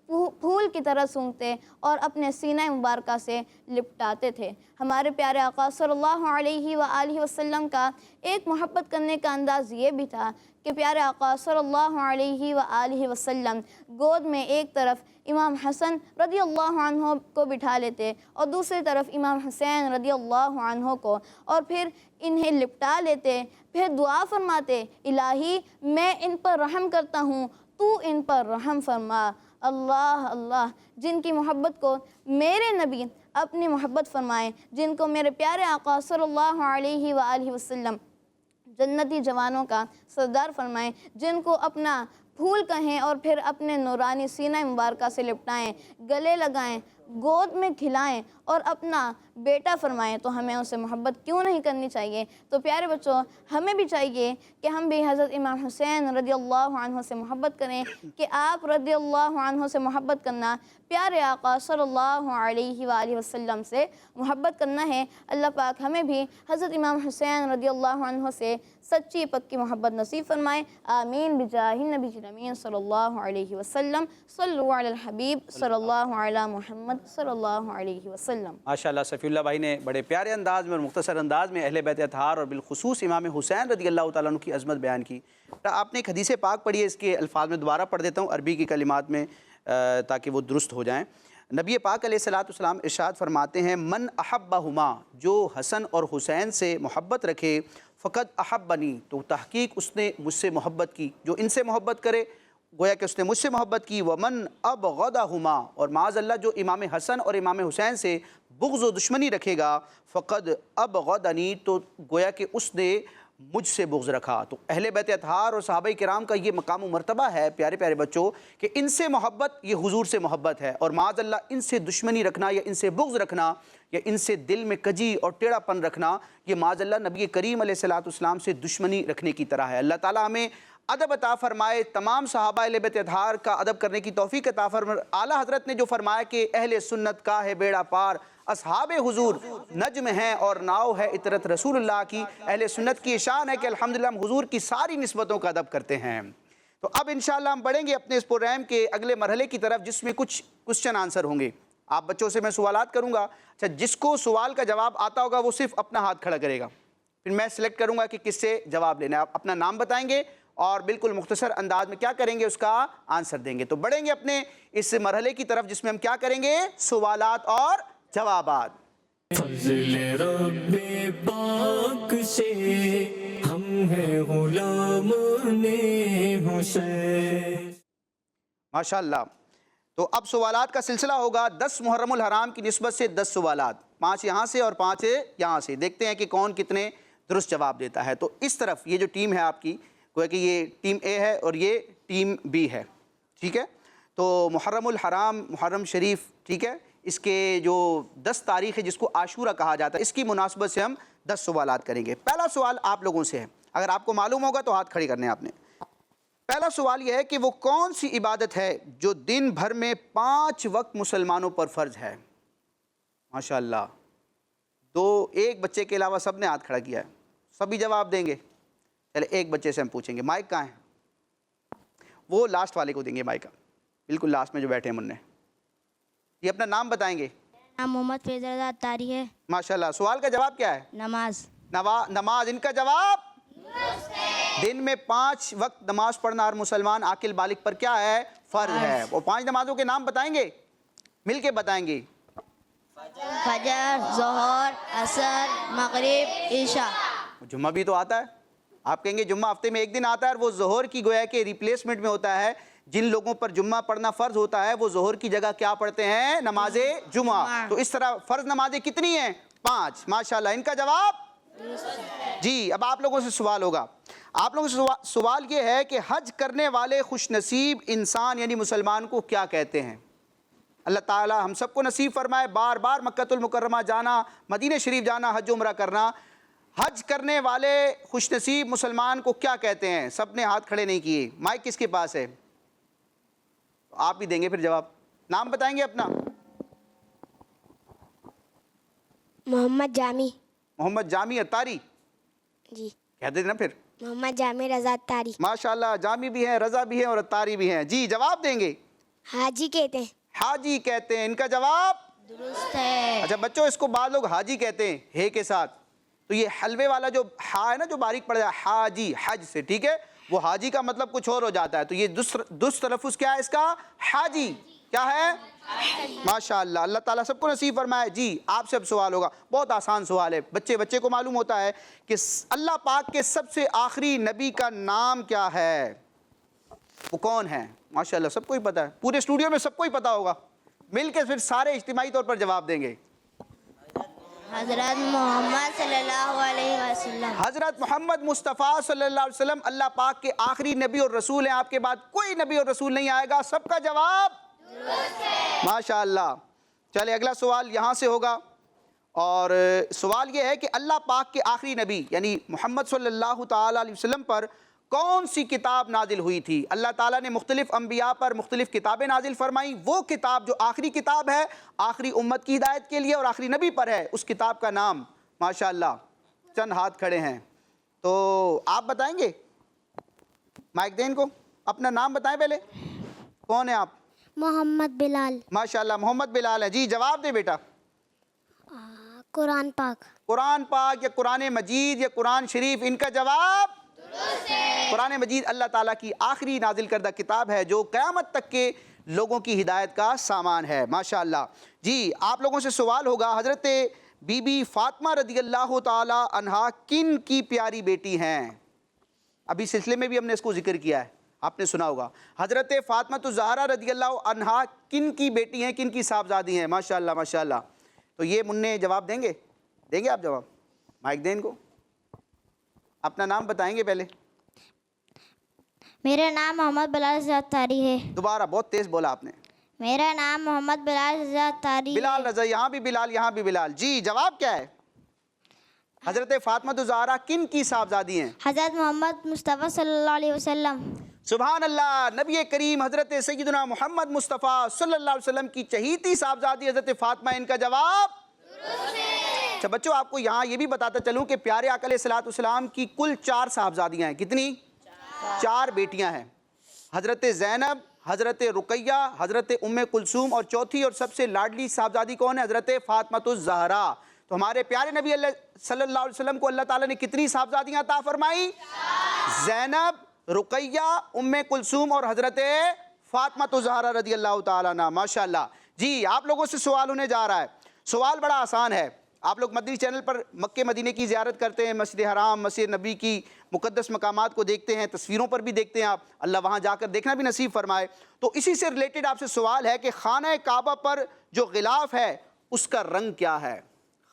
پھول کی طرح سونگتے اور اپنے سینہ مبارکہ سے لپٹاتے تھے۔ ہمارے پیارے آقا صلی اللہ علیہ وآلہ وسلم کا ایک محبت کرنے کا انداز یہ بھی تھا کہ پیارے آقا صلی اللہ علیہ وآلہ وسلم گود میں ایک طرف امام حسن رضی اللہ عنہ کو بٹھا لیتے اور دوسری طرف امام حسین رضی اللہ عنہ کو، اور پھر انہیں لپٹا لیتے، پھر دعا فرماتے، الہی میں ان پر رحم کرتا ہوں، تو ان پر رحم فرما۔ اللہ اللہ، جن کی محبت کو میرے نبی اپنی محبت فرمائیں، جن کو میرے پیارے آقا صلی اللہ علیہ وآلہ وسلم جنتی جوانوں کا سردار فرمائیں، جن کو اپنا پھول کہیں اور پھر اپنے نورانی سینہ مبارکہ سے لپٹائیں، گلے لگائیں، گود میں کھلائیں اور اپنا بیٹا فرمائیں تو ہمیں اسے محبت کیوں نہیں کرنی چاہیے؟ تو پیارے بچوں، ہمیں بھی چاہیے کہ ہم بھی حضرت امام حسین رضی اللہ عنہ سے محبت کریں، کہ آپ رضی اللہ عنہ سے محبت کرنا پیارے آقا صلی اللہ علیہ وآلہ وسلم سے محبت کرنا ہے۔ اللہ پاک ہمیں بھی حضرت امام حسین رضی اللہ عنہ سے سچی پکی محبت نصیب فرمائے، آمین بجاہ النبی الامین صلی اللہ علیہ وسلم۔ صلو علی الحبیب صلی اللہ علی محمد صلی اللہ علیہ وسلم۔ ماشاءاللہ صفی اللہ بھائی نے بڑے پیارے انداز میں اور مختصر انداز میں اہل بیت اطہار اور بالخصوص امام حسین رضی اللہ تعالیٰ عنہ کی عظمت بیان کی۔ آپ نے ایک حدیث پاک پڑھی ہے، اس کے الفاظ میں دوبارہ پڑھ دیتا ہوں عربی کی کلمات میں تاکہ وہ درست ہو جائیں۔ نبی پاک علیہ السلام ارشاد فرماتے ہیں، من احبہما، جو حسن اور حسین سے محبت رکھے، فقد احبنی، تو تحقیق اس نے مجھ سے محبت کی۔ جو ان سے محبت کرے گویا کہ اس نے مجھ سے محبت کی۔ ومن ابغضہما، اور معاذ اللہ جو امام حسن اور امام حسین سے بغض و دشمنی رکھے گا، فقد ابغضنی، تو گویا کہ اس نے مجھ سے بغض رکھا۔ تو اہل بیت اطہار اور صحابہ کرام کا یہ مقام و مرتبہ ہے پیارے پیارے بچوں، کہ ان سے محبت یہ حضور سے محبت ہے، اور معاذ اللہ ان سے دشمنی رکھنا یا ان سے بغض رکھنا یا ان سے دل میں کجی اور ٹیڑھا پن رکھنا، یہ معاذ اللہ نبی کریم علیہ السلام سے دشمنی رکھنے کی طرح ہے۔ اللہ تعالیٰ ہمیں ادب عطا فرمائے، تمام صحابہ اہل بیت اطہار کا ادب کرنے کی توفیق عطا فرمائے۔ اعلیٰ حضرت نے جو فرمایا کہ اہل سنت کا ہے بیڑا پار، اصحاب حضور نجم ہیں اور ناؤ ہے اطرت رسول اللہ کی۔ اہل سنت کی شان ہے کہ الحمدللہ ہم حضور کی ساری نسبتوں کا ادب کرتے ہیں۔ تو اب انشاءاللہ ہم بڑھیں گے اپنے اس پروگرام کے اگلے مرحلے کی طرف، جس میں کچھ کوسچن آنسر ہوں گے۔ آپ بچوں سے میں سوالات کروں گا، اچھا جس کو سوال کا جواب آتا ہوگا وہ صرف اپنا ہاتھ کھڑا کرے گا، پھر میں سلیکٹ کروں گا کہ کس سے جواب لینا ہے۔ آپ اپنا نام بتائیں گے اور بالکل مختصر انداز میں کیا کریں گے، اس کا آنسر دیں گے۔ تو بڑھیں گے اپنے اس مرحلے کی طرف جس میں ہم کیا کریں گے، سوالات اور جوابات۔ فضل رب پاک سے ہم ہیں غلام حسین۔ ماشاءاللہ۔ تو اب سوالات کا سلسلہ ہوگا، 10 محرم الحرام کی نسبت سے 10 سوالات، 5 یہاں سے اور 5 یہاں سے۔ دیکھتے ہیں کہ کون کتنے درست جواب دیتا ہے۔ تو اس طرف یہ جو ٹیم ہے آپ کی، گویا کہ یہ ٹیم اے ہے اور یہ ٹیم بی ہے، ٹھیک ہے۔ تو محرم الحرام، محرم شریف، ٹھیک ہے، اس کے جو 10 تاریخ ہے جس کو عاشورہ کہا جاتا ہے، اس کی مناسبت سے ہم 10 سوالات کریں گے۔ پہلا سوال آپ لوگوں سے ہے، اگر آپ کو معلوم ہوگا تو ہاتھ کھڑے کرنے ہیں آپ نے۔ پہلا سوال یہ ہے کہ وہ کون سی عبادت ہے جو دن بھر میں 5 وقت مسلمانوں پر فرض ہے؟ ماشاءاللہ، ایک بچے کے علاوہ سب نے ہاتھ کھڑا کیا ہے، سبھی جواب دیں گے۔ چلے ایک بچے سے ہم پوچھیں گے، مائک کہاں ہے؟ وہ لاسٹ والے کو دیں گے مائک کا، بالکل لاسٹ میں جو بیٹھے ہیں منع۔ یہ اپنا نام بتائیں گے؟ نام محمد فیض رضا اتاری ہے۔ ماشاءاللہ۔ سوال کا جواب کیا ہے؟ نماز۔ نماز۔ ان کا جواب دن میں 5 وقت نماز پڑھنا ہر مسلمان عاقل بالغ پر کیا ہے؟ فرض ہے۔ وہ 5 نمازوں کے نام بتائیں گے، مل کے بتائیں گے۔ فجر، ظہر، عصر، مغرب، عشاء۔ جمعہ بھی تو آتا ہے، آپ کہیں گے جمعہ ہفتے میں ایک دن آتا ہے، اور وہ ظہر کی گویا کہ ریپلیسمنٹ میں ہوتا ہے۔ جن لوگوں پر جمعہ پڑھنا فرض ہوتا ہے وہ ظہر کی جگہ کیا پڑھتے ہیں؟ نماز جمعہ۔ تو اس طرح فرض نمازیں کتنی ہیں؟ 5۔ ماشاءاللہ۔ ان کا جواب جی۔ اب آپ لوگوں سے سوال ہوگا، آپ لوگوں سے سوال یہ ہے کہ حج کرنے والے خوش نصیب انسان یعنی مسلمان کو کیا کہتے ہیں؟ اللہ تعالی ہم سب کو نصیب فرمائے بار بار مکہ المکرمہ جانا، مدینہ شریف جانا، حج عمرہ کرنا۔ حج کرنے والے خوش نصیب مسلمان کو کیا کہتے ہیں؟ سب نے ہاتھ کھڑے نہیں کیے۔ مائک کس کے پاس ہے؟ آپ بھی دیں گے پھر جواب، نام بتائیں گے اپنا؟ محمد جامی۔ محمد جامی اتاری جی۔ کہہ دیں نا پھر۔ محمد جامی رضا اتاری۔ ماشاءاللہ، جامی بھی ہیں، رضا بھی ہیں اور اتاری بھی ہیں۔ جی جواب دیں گے؟ حاجی کہتے ہیں۔ حاجی کہتے ہیں۔ ان کا جواب درست ہے۔ اچھا بچوں، اس کو بعض لوگ حاجی کہتے ہیں ہے کے ساتھ، تو یہ حلوے والا جو ہا ہے نا جو باریک پڑ جائے، حاجی، حج سے، ٹھیک ہے، وہ حاجی کا مطلب کچھ اور ہو جاتا ہے، تو یہ درست تلفظ کیا ہے اس کا؟ حاجی۔ کیا ہے؟ ماشاءاللہ۔ اللہ تعالیٰ سب کو نصیب فرمائے۔ جی آپ سے اب سوال ہوگا، بہت آسان سوال ہے، بچے کو معلوم ہوتا ہے کہ اللہ پاک کے سب سے آخری نبی کا نام کیا ہے؟ وہ کون ہے؟ ماشاءاللہ سب کو ہی پتہ ہے، پورے اسٹوڈیو میں سب کو ہی پتہ ہوگا، مل کے پھر سارے اجتماعی طور پر جواب دیں گے۔ حضرت محمد صلی اللہ علیہ وسلم۔ حضرت محمد مصطفیٰ صلی اللہ علیہ وسلم اللہ پاک کے آخری نبی اور رسول ہیں، آپ کے بعد کوئی نبی اور رسول نہیں آئے گا۔ سب کا جواب ماشاءاللہ۔ چلے اگلا سوال یہاں سے ہوگا، اور سوال یہ ہے کہ اللہ پاک کے آخری نبی یعنی محمد صلی اللہ تعالیٰ علیہ وسلم پر کون سی کتاب نازل ہوئی تھی؟ اللہ تعالیٰ نے مختلف انبیاء پر مختلف کتابیں نازل فرمائیں، وہ کتاب جو آخری کتاب ہے آخری امت کی ہدایت کے لیے اور آخری نبی پر ہے، اس کتاب کا نام ماشاءاللہ چند ہاتھ کھڑے ہیں، تو آپ بتائیں گے؟ مائک دیں ان کو، اپنا نام بتائیں پہلے، کون ہیں آپ؟ محمد بلال۔ ماشاءاللہ محمد بلال ہے، جی جواب دے بیٹا۔ قرآن پاک۔ قرآن پاک یا قرآن مجید یا قرآن شریف؟ ان کا جواب درست ہے۔ قرآن مجید اللہ تعالیٰ کی آخری نازل کردہ کتاب ہے جو قیامت تک کے لوگوں کی ہدایت کا سامان ہے، ماشاءاللہ۔ جی آپ لوگوں سے سوال ہوگا، حضرت بی بی فاطمہ رضی اللہ تعالی عنہا کن کی پیاری بیٹی ہیں؟ ابھی سلسلے میں بھی ہم نے اس کو ذکر کیا ہے، آپ نے سنا ہوگا، حضرت فاطمہ الزہرا رضی اللہ عنہا کن کی بیٹی ہیں، کن کی صاحبزادی ہیں؟ ماشاءاللہ ماشاءاللہ۔ تو یہ منع جواب دیں گے؟ دیں گے آپ جواب؟ مائک دیں ان کو، اپنا نام بتائیں گے پہلے؟ میرا نام محمد بلال رضا تاری ہے۔ دوبارہ بہت تیز بولا آپ نے۔ میرا نام محمد بلال رضا تاری ہے۔ بلال رضا، یہاں بھی بلال یہاں بھی بلال۔ جی جواب کیا ہے؟ حضرت فاطمہ الزہرا کن کی صاحبزادی ہیں؟ حضرت محمد مصطفیٰ صلی اللہ علیہ وسلم۔ سبحان اللہ، نبی کریم حضرت سیدنا محمد مصطفیٰ صلی اللہ علیہ وسلم کی چہیتی صاحبزادی حضرت فاطمہ، ان کا جواب درست ہے۔ اچھا بچوں، آپ کو یہاں یہ بھی بتاتا چلوں کہ پیارے آقا علیہ السلام کی کل 4 صاحبزادیاں ہیں۔ کتنی؟ 4 بیٹیاں ہیں، حضرت زینب، حضرت رقیہ، حضرت ام کلثوم، اور چوتھی اور سب سے لاڈلی صاحبزادی کون ہے؟ حضرت فاطمہ الزہرا۔ تو ہمارے پیارے نبی صلی اللہ علیہ وسلم کو اللہ تعالیٰ نے کتنی صاحبزادیاں عطا فرمائی؟ زینب، رقیہ، ام کلثوم اور حضرت فاطمہ الزہرا رضی اللہ تعالیٰ عنہ، ماشاءاللہ۔ جی آپ لوگوں سے سوال ہونے جا رہا ہے، سوال بڑا آسان ہے۔ آپ لوگ مدنی چینل پر مکہ مدینے کی زیارت کرتے ہیں، مسجد حرام، مسجد نبی کی مقدس مقامات کو دیکھتے ہیں، تصویروں پر بھی دیکھتے ہیں آپ، اللہ وہاں جا کر دیکھنا بھی نصیب فرمائے۔ تو اسی سے ریلیٹڈ آپ سے سوال ہے کہ خانہ کعبہ پر جو غلاف ہے اس کا رنگ کیا ہے؟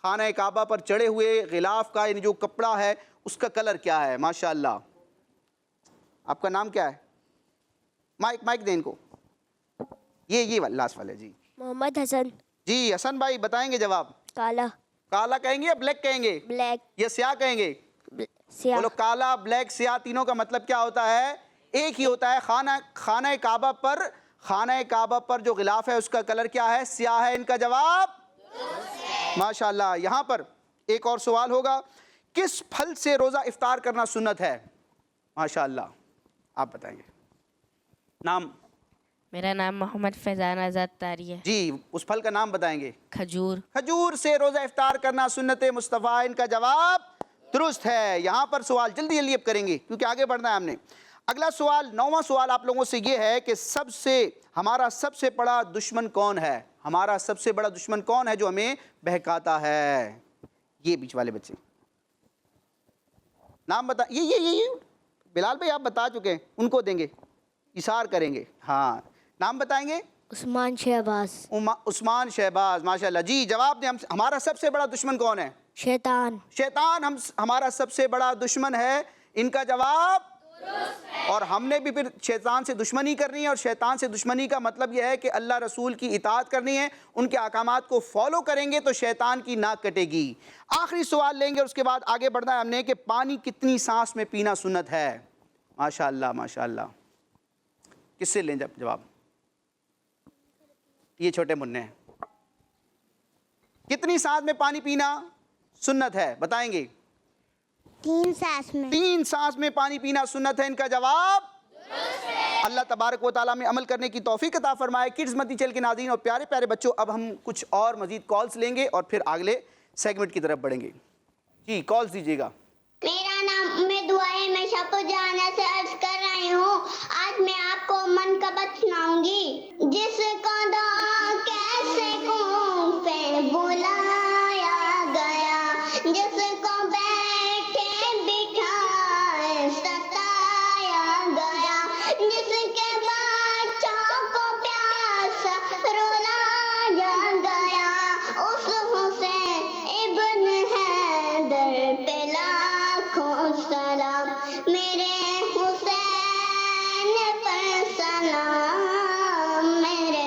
خانہ کعبہ پر چڑھے ہوئے غلاف کا یعنی جو کپڑا ہے اس کا کلر کیا ہے؟ ماشاءاللہ۔ آپ کا نام کیا ہے؟ مائک دیں ان کو، یہ لاسٹ والے۔ جی محمد حسن۔ جی حسن بھائی بتائیں گے جواب؟ کالا۔ کالا کہیں گے یا بلیک کہیں گے؟ بلیک۔ یا سیاہ کہیں گے؟ سیاہ۔ بولو، کالا، بلیک، سیاہ، تینوں کا مطلب کیا ہوتا ہے؟ ایک ہی ہوتا ہے۔ خانہ کعبہ پر جو غلاف ہے اس کا کلر کیا ہے؟ سیاہ ہے۔ ان کا جواب ماشاءاللہ۔ یہاں پر ایک اور سوال ہوگا، کس پھل سے روزہ افطار کرنا سنت ہے؟ ماشاءاللہ آپ بتائیں گے۔ نام؟ میرا نام محمد فیضان آزاد تاری ہے۔ جی اس پھل کا نام بتائیں گے؟ کھجور۔ کھجور سے روزہ افطار کرنا سنت مصطفیٰ، ان کا جواب درست ہے۔ یہاں پر سوال جلدی اب کریں گے کیونکہ آگے بڑھنا ہے ہم نے۔ اگلا سوال، 9واں سوال آپ لوگوں سے یہ ہے کہ ہمارا سب سے بڑا دشمن کون ہے؟ ہمارا سب سے بڑا دشمن کون ہے جو ہمیں بہکاتا ہے؟ یہ بیچ والے بچے نام بتا، یہ بلال بھائی آپ بتا چکے ہیں، ان کو دیں گے، اشار کریں گے۔ ہاں نام بتائیں گے؟ عثمان شہباز۔ عثمان شہباز، ماشاءاللہ۔ جی جواب دیں، ہمارا سب سے بڑا دشمن کون ہے؟ شیطان۔ شیطان ہمارا سب سے بڑا دشمن ہے، ان کا جواب درست ہے۔ اور ہم نے بھی پھر شیطان سے دشمنی کرنی ہے، اور شیطان سے دشمنی کا مطلب یہ ہے کہ اللہ رسول کی اطاعت کرنی ہے، ان کے احکامات کو فالو کریں گے تو شیطان کی ناک کٹے گی۔ آخری سوال لیں گے، اس کے بعد آگے بڑھنا ہے ہم نے کہ پانی کتنی سانس میں پینا سنت ہے؟ ماشاءاللہ ماشاءاللہ۔ کس سے لیں جواب؟ یہ چھوٹے منع ہیں۔ کتنی سانس میں پانی پینا سنت ہے؟ بتائیں گے؟ 3 سانس میں۔ 3 سانس میں پانی پینا سنت ہے، ان کا جواب درست ہے۔ اللہ تبارک و تعالیٰ میں عمل کرنے کی توفیق عطا فرمائے۔ کڈز مدنی چینل کے ناظرین اور پیارے پیارے بچوں، اب ہم کچھ اور مزید کالز لیں گے اور پھر اگلے سیگمنٹ کی طرف بڑھیں گے۔ جی کالز دیجیے گا۔ میرا نام امید دعا ہے، میں شاپور جانا سے عرض کر رہی ہوں۔ آج میں آپ کو منقبت سناؤں گی۔ جس کو دعا کیسے کو پہ بلایا گیا، جس کو بیٹھے بٹھائے ستایا گیا، جس کے بچوں کو پیاسا رلایا گیا، اس حسین ابن حیدر پہ لاکھوں سلام، میرے حسین پر سلام، میرے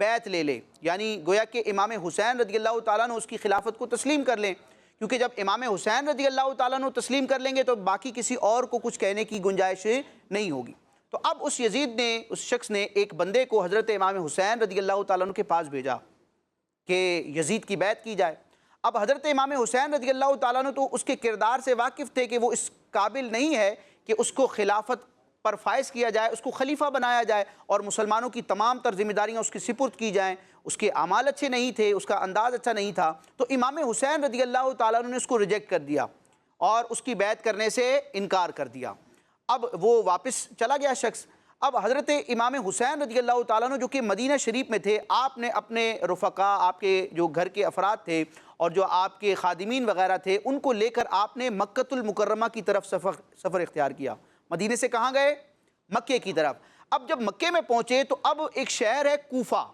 بیعت لے لے، یعنی گویا کہ امام حسین رضی اللہ تعالیٰ عنہ اس کی خلافت کو تسلیم کر لیں، کیونکہ جب امام حسین رضی اللہ تعالیٰ عنہ تسلیم کر لیں گے تو باقی کسی اور کو کچھ کہنے کی گنجائش نہیں ہوگی۔ تو اب اس یزید نے، اس شخص نے ایک بندے کو حضرت امام حسین رضی اللہ تعالیٰ عنہ کے پاس بھیجا کہ یزید کی بیعت کی جائے۔ اب حضرت امام حسین رضی اللہ تعالیٰ عنہ تو اس کے کردار سے واقف تھے کہ وہ اس قابل نہیں ہے کہ اس کو خلافت پر فائز کیا جائے، اس کو خلیفہ بنایا جائے اور مسلمانوں کی تمام تر ذمہ داریاں اس کی سپرد کی جائیں۔ اس کے اعمال اچھے نہیں تھے، اس کا انداز اچھا نہیں تھا، تو امام حسین رضی اللہ تعالیٰ عنہ نے اس کو ریجیکٹ کر دیا اور اس کی بیعت کرنے سے انکار کر دیا۔ اب وہ واپس چلا گیا شخص۔ اب حضرت امام حسین رضی اللہ تعالیٰ عنہ جو کہ مدینہ شریف میں تھے، آپ نے اپنے رفقا، آپ کے جو گھر کے افراد تھے اور جو آپ کے خادمین وغیرہ تھے، ان کو لے کر آپ نے مکۃ المکرمہ کی طرف سفر اختیار کیا۔ مدینہ سے کہاں گئے؟ مکے کی طرف۔ اب جب مکے میں پہنچے تو اب ایک شہر ہے کوفہ،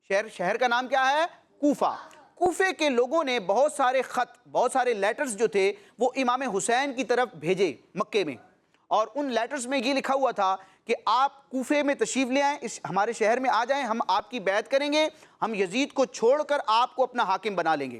شہر کا نام کیا ہے؟ کوفہ۔ کوفے کے لوگوں نے بہت سارے خط، بہت سارے لیٹرز جو تھے وہ امام حسین کی طرف بھیجے مکے میں، اور ان لیٹرز میں یہ لکھا ہوا تھا کہ آپ کوفے میں تشریف لے آئیں، اس ہمارے شہر میں آ جائیں، ہم آپ کی بیعت کریں گے، ہم یزید کو چھوڑ کر آپ کو اپنا حاکم بنا لیں گے۔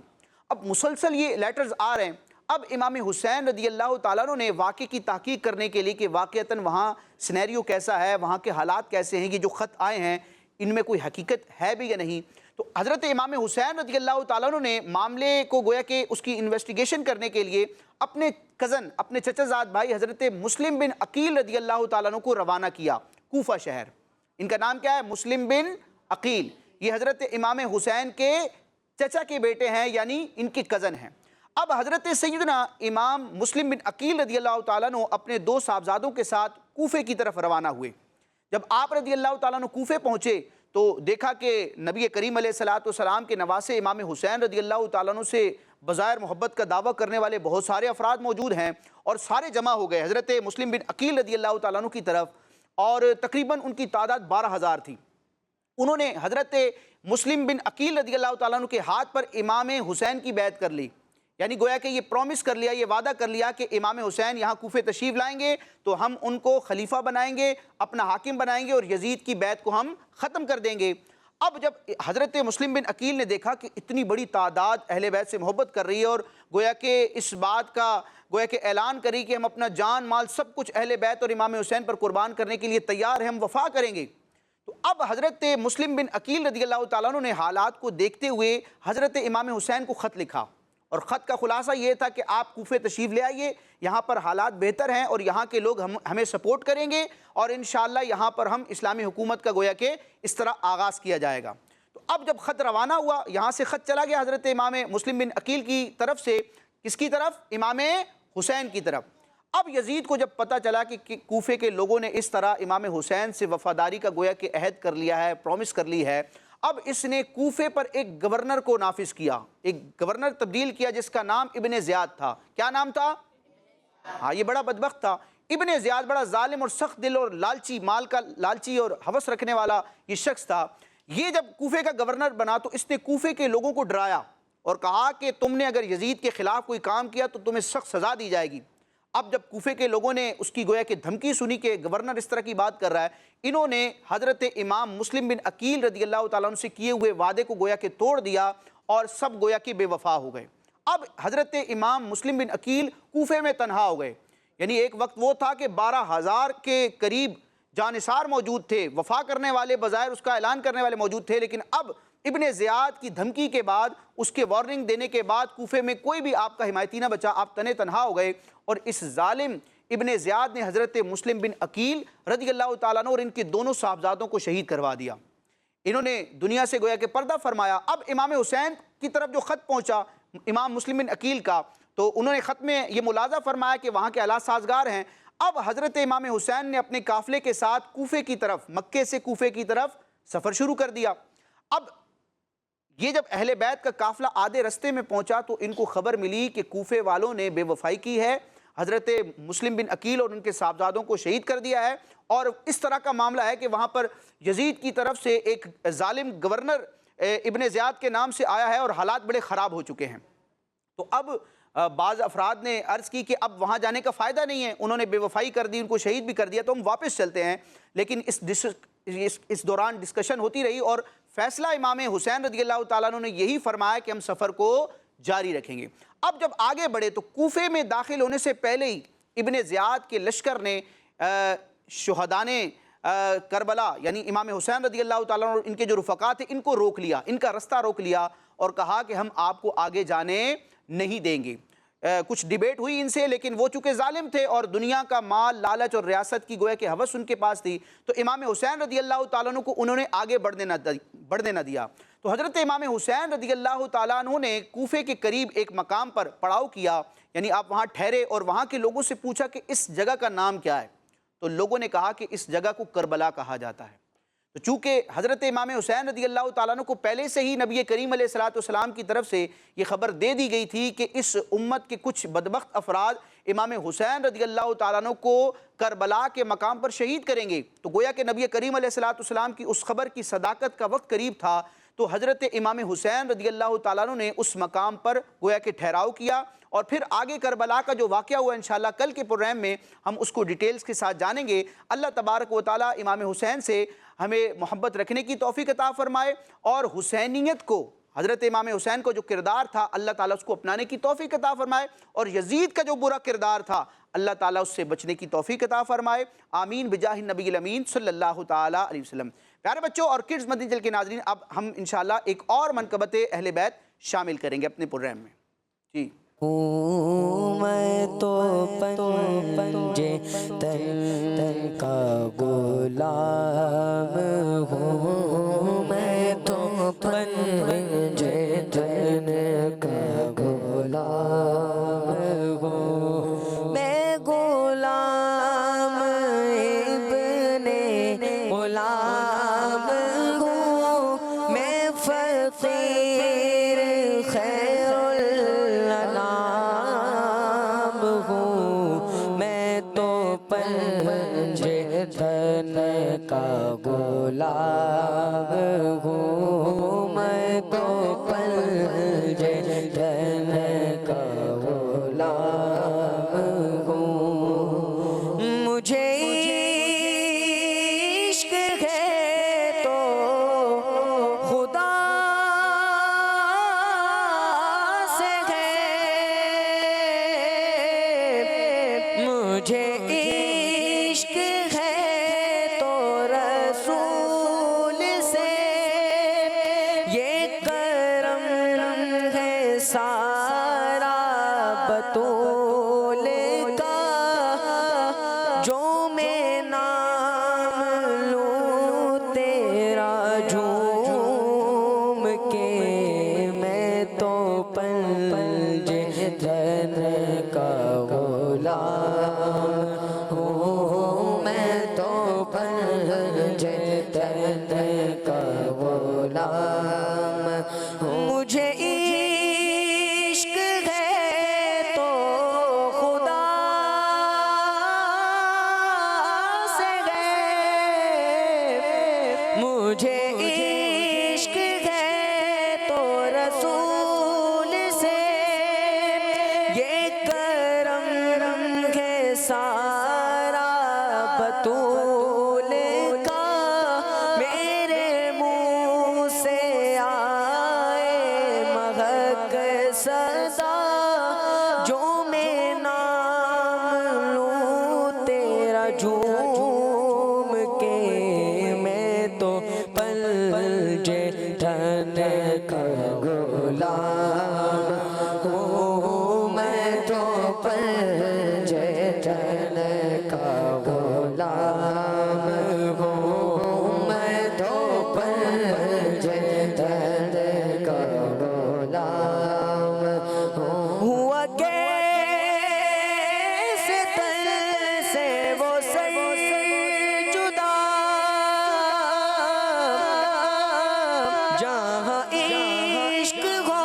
اب مسلسل یہ لیٹرز آ رہے ہیں۔ اب امام حسین رضی اللہ تعالیٰ عنہ نے واقعے کی تحقیق کرنے کے لیے کہ واقعتاً وہاں سینیریو کیسا ہے، وہاں کے حالات کیسے ہیں، یہ جو خط آئے ہیں ان میں کوئی حقیقت ہے بھی یا نہیں، تو حضرت امام حسین رضی اللہ تعالیٰ عنہ نے معاملے کو گویا کہ اس کی انویسٹیگیشن کرنے کے لیے اپنے کزن، اپنے چچا زاد بھائی حضرت مسلم بن عقیل رضی اللہ تعالیٰ عنہ کو روانہ کیا کوفہ شہر۔ ان کا نام کیا ہے؟ مسلم بن عقیل۔ یہ حضرت امام حسین کے چچا کے بیٹے ہیں، یعنی ان کے کزن ہیں۔ اب حضرت سیدنا امام مسلم بن عقیل رضی اللہ تعالیٰ عنہ اپنے دو صاحبزادوں کے ساتھ کوفے کی طرف روانہ ہوئے۔ جب آپ رضی اللہ تعالیٰ عنہ کوفے پہنچے تو دیکھا کہ نبی کریم علیہ السلام کے نواسے امام حسین رضی اللہ تعالیٰ عنہ سے بظاہر محبت کا دعویٰ کرنے والے بہت سارے افراد موجود ہیں، اور سارے جمع ہو گئے حضرت مسلم بن عقیل رضی اللہ تعالیٰ عنہ کی طرف، اور تقریباً ان کی تعداد 12,000 تھی۔ انہوں نے حضرت مسلم بن عقیل رضی اللہ تعالیٰ عنہ کے ہاتھ پر امام حسین کی بیعت کر لی، یعنی گویا کہ یہ پرومس کر لیا، یہ وعدہ کر لیا کہ امام حسین یہاں کوفے تشریف لائیں گے تو ہم ان کو خلیفہ بنائیں گے، اپنا حاکم بنائیں گے، اور یزید کی بیعت کو ہم ختم کر دیں گے۔ اب جب حضرت مسلم بن عقیل نے دیکھا کہ اتنی بڑی تعداد اہل بیت سے محبت کر رہی ہے اور گویا کہ اس بات کا گویا کہ اعلان کری کہ ہم اپنا جان مال سب کچھ اہل بیت اور امام حسین پر قربان کرنے کے لیے تیار ہیں، ہم وفا کریں گے، تو اب حضرت مسلم بن عقیل رضی اللہ تعالیٰ عنہ نے حالات کو دیکھتے ہوئے حضرت امام حسین کو خط لکھا، اور خط کا خلاصہ یہ تھا کہ آپ کوفے تشریف لے آئیے، یہاں پر حالات بہتر ہیں اور یہاں کے لوگ ہمیں سپورٹ کریں گے، اور انشاءاللہ یہاں پر ہم اسلامی حکومت کا گویا کہ اس طرح آغاز کیا جائے گا۔ تو اب جب خط روانہ ہوا، یہاں سے خط چلا گیا حضرت امام مسلم بن عقیل کی طرف سے، کس کی طرف؟ امام حسین کی طرف۔ اب یزید کو جب پتہ چلا کہ کوفے کے لوگوں نے اس طرح امام حسین سے وفاداری کا گویا کہ عہد کر لیا ہے، پرومس کر لی ہے، اب اس نے کوفے پر ایک گورنر کو نافذ کیا، ایک گورنر تبدیل کیا جس کا نام ابن زیاد تھا۔ کیا نام تھا؟ ہاں، یہ بڑا بدبخت تھا ابن زیاد، بڑا ظالم اور سخت دل اور لالچی، مال کا لالچی اور ہوس رکھنے والا یہ شخص تھا۔ یہ جب کوفے کا گورنر بنا تو اس نے کوفے کے لوگوں کو ڈرایا اور کہا کہ تم نے اگر یزید کے خلاف کوئی کام کیا تو تمہیں سخت سزا دی جائے گی۔ اب جب کوفے کے لوگوں نے اس کی گویا کہ دھمکی سنی کہ گورنر اس طرح کی بات کر رہا ہے، انہوں نے حضرت امام مسلم بن عقیل رضی اللہ تعالیٰ عنہ سے کیے ہوئے وعدے کو گویا کہ توڑ دیا اور سب گویا کہ بے وفا ہو گئے۔ اب حضرت امام مسلم بن عقیل کوفے میں تنہا ہو گئے، یعنی ایک وقت وہ تھا کہ 12,000 کے قریب جانثار موجود تھے، وفا کرنے والے، بظاہر اس کا اعلان کرنے والے موجود تھے، لیکن اب ابن زیاد کی دھمکی کے بعد، اس کے وارننگ دینے کے بعد کوفے میں کوئی بھی آپ کا حمایتی نہ بچا، آپ تنہا ہو گئے، اور اس ظالم ابن زیاد نے حضرت مسلم بن عقیل رضی اللہ تعالیٰ عنہ اور ان کے دونوں صاحبزادوں کو شہید کروا دیا۔ انہوں نے دنیا سے گویا کہ پردہ فرمایا۔ اب امام حسین کی طرف جو خط پہنچا امام مسلم بن عقیل کا، تو انہوں نے خط میں یہ ملاحظہ فرمایا کہ وہاں کے حالات سازگار ہیں۔ اب حضرت امام حسین نے اپنے قافلے کے ساتھ کوفے کی طرف، مکے سے کوفے کی طرف سفر شروع کر دیا۔ اب یہ جب اہل بیت کا قافلہ آدھے رستے میں پہنچا تو ان کو خبر ملی کہ کوفے والوں نے بے وفائی کی ہے، حضرت مسلم بن عقیل اور ان کے صاحبزادوں کو شہید کر دیا ہے، اور اس طرح کا معاملہ ہے کہ وہاں پر یزید کی طرف سے ایک ظالم گورنر ابن زیاد کے نام سے آیا ہے اور حالات بڑے خراب ہو چکے ہیں۔ تو اب بعض افراد نے عرض کی کہ اب وہاں جانے کا فائدہ نہیں ہے، انہوں نے بے وفائی کر دی، ان کو شہید بھی کر دیا، تو ہم واپس چلتے ہیں۔ لیکن اس دوران ڈسکشن ہوتی رہی، اور فیصلہ امام حسین رضی اللہ تعالیٰ عنہ نے یہی فرمایا کہ ہم سفر کو جاری رکھیں گے۔ اب جب آگے بڑھے تو کوفے میں داخل ہونے سے پہلے ہی ابن زیاد کے لشکر نے شہدان کربلا یعنی امام حسین رضی اللہ تعالیٰ عنہ اور ان کے جو رفقا تھے ان کو روک لیا، ان کا رستہ روک لیا اور کہا کہ ہم آپ کو آگے جانے نہیں دیں گے۔ کچھ ڈیبیٹ ہوئی ان سے، لیکن وہ چونکہ ظالم تھے اور دنیا کا مال، لالچ اور ریاست کی گویا کہ ہوس ان کے پاس تھی، تو امام حسین رضی اللہ تعالیٰ عنہ کو انہوں نے آگے بڑھنے نہ دیا۔ تو حضرت امام حسین رضی اللہ تعالیٰ عنہ نے کوفے کے قریب ایک مقام پر پڑاؤ کیا، یعنی آپ وہاں ٹھہرے اور وہاں کے لوگوں سے پوچھا کہ اس جگہ کا نام کیا ہے؟ تو لوگوں نے کہا کہ اس جگہ کو کربلا کہا جاتا ہے۔ تو چونکہ حضرت امام حسین رضی اللہ تعالیٰ عنہ کو پہلے سے ہی نبی کریم علیہ السلام کی طرف سے یہ خبر دے دی گئی تھی کہ اس امت کے کچھ بدبخت افراد امام حسین رضی اللہ تعالیٰ عنہ کو کربلا کے مقام پر شہید کریں گے، تو گویا کہ نبی کریم علیہ السلام کی اس خبر کی صداقت کا وقت قریب تھا، تو حضرت امام حسین رضی اللہ تعالیٰ عنہ نے اس مقام پر گویا کہ ٹھہراؤ کیا، اور پھر آگے کربلا کا جو واقعہ ہوا انشاءاللہ کل کے پروگرام میں ہم اس کو ڈیٹیلز کے ساتھ جانیں گے۔ اللہ تبارک و تعالیٰ امام حسین سے ہمیں محبت رکھنے کی توفیق عطا فرمائے، اور حسینیت کو، حضرت امام حسین کو جو کردار تھا اللہ تعالیٰ اس کو اپنانے کی توفیق عطا فرمائے، اور یزید کا جو برا کردار تھا اللہ تعالیٰ اس سے بچنے کی توفیق عطا فرمائے، آمین بجاہ النبی الامین صلی اللہ تعالیٰ علیہ وسلم۔ پیارے بچوں اور کڈز مدنی چینل کے ناظرین، اب ہم انشاءاللہ ایک اور منقبت اہل بیت شامل کریں گے اپنے پروگرام میں۔ جی میں تو پنجے تن کا غلام ہوں، میں تو پنجے تن کا غلام ہوں، میں غلام ابن غلام ہوں، میں فقیر خیر تن کا غلام ہوں، میں تو پنجے تن کا غلام ہوں، مجھے عشق ہے تو خدا سے ہے، مجھے عشق ہے تو رسول سے، یہ کرم ہے سارا بطول کا، جو میں نام لوں تیرا جھوم کے، میں تو پنجے تن کا غلام ہوں، میں تو پنجے تن کا غلام ہوں، مجھے عشق ہے تو خدا سے ہے، مجھے عشق ہے تو رسول سے، یہ کرم ہے سارا بطول کا، میرے منہ سے آئے مہک صدا، جو میں نام لوں تیرا جھوم کے، میں تو پنجے تن کا غلام ہوں، میں تو پنجے تن کا غلام ہوں، میں تو پنجے تن کا غلام ہوں، ہوا کیسے تن سے وہ سر جدا، جہاں عشق ہو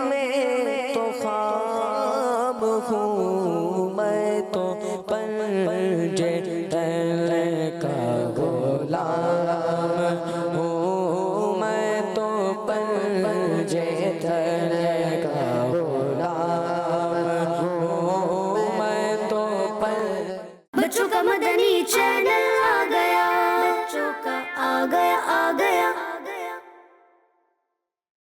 میں تو خواب ہوں، میں تو پنجے تلے کا غلام ہوں، میں تو پنجے تلے کا غلام ہوں، میں تو بچوں کا مدنی چینل آ گیا، بچوں کا آ گیا